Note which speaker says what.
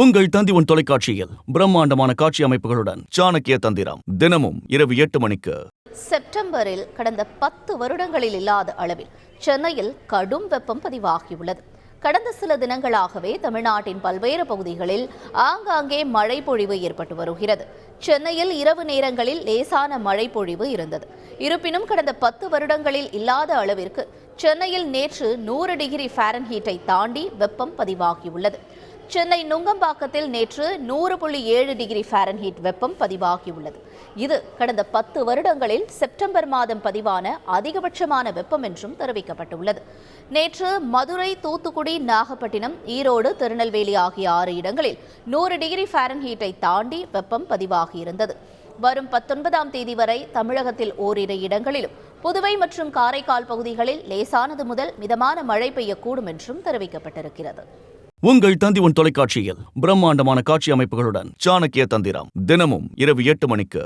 Speaker 1: உங்கள் தந்தி தொலைக்காட்சியில் பிரம்மாண்டமான காட்சி அமைப்புகளுடன் சாணக்கிய தந்திரம் தினமும் இரவு 8 மணிக்கு.
Speaker 2: செப்டம்பரில் கடந்த 10 வருடங்களில் இல்லாத அளவில் சென்னையில் கடும் வெப்பம் பதிவாகியுள்ளது. கடந்த சில தினங்களாகவே தமிழ்நாட்டின் பல்வேறு பகுதிகளில் ஆங்காங்கே மழை பொழிவு ஏற்பட்டு வருகிறது. சென்னையில் இரவு நேரங்களில் லேசான மழை பொழிவு இருந்தது. இருப்பினும் கடந்த 10 வருடங்களில் இல்லாத அளவிற்கு சென்னையில் நேற்று 100 டிகிரி ஃபாரன்ஹீட்டை தாண்டி வெப்பம் பதிவாகியுள்ளது. சென்னை நுங்கம்பாக்கத்தில் நேற்று 100.7 டிகிரி ஃபாரன்ஹீட் வெப்பம் பதிவாகியுள்ளது. இது கடந்த 10 வருடங்களில் செப்டம்பர் மாதம் பதிவான அதிகபட்சமான வெப்பம் என்றும் தெரிவிக்கப்பட்டுள்ளது. நேற்று மதுரை, தூத்துக்குடி, நாகப்பட்டினம், ஈரோடு, திருநெல்வேலி ஆகிய 6 இடங்களில் 100 டிகிரி ஃபாரன்ஹீட்டை தாண்டி வெப்பம் பதிவாகியிருந்தது. வரும் 19ஆம் தேதி வரை தமிழகத்தில் ஓரிரு இடங்களிலும், புதுவை மற்றும் காரைக்கால் பகுதிகளில் லேசானது முதல் மிதமான மழை பெய்யக்கூடும் என்றும் தெரிவிக்கப்பட்டிருக்கிறது.
Speaker 1: உங்கள் தந்தி தொலைக்காட்சியில் பிரம்மாண்டமான காட்சி அமைப்புகளுடன் சாணக்கிய தந்திரம் தினமும் இரவு 8 மணிக்கு.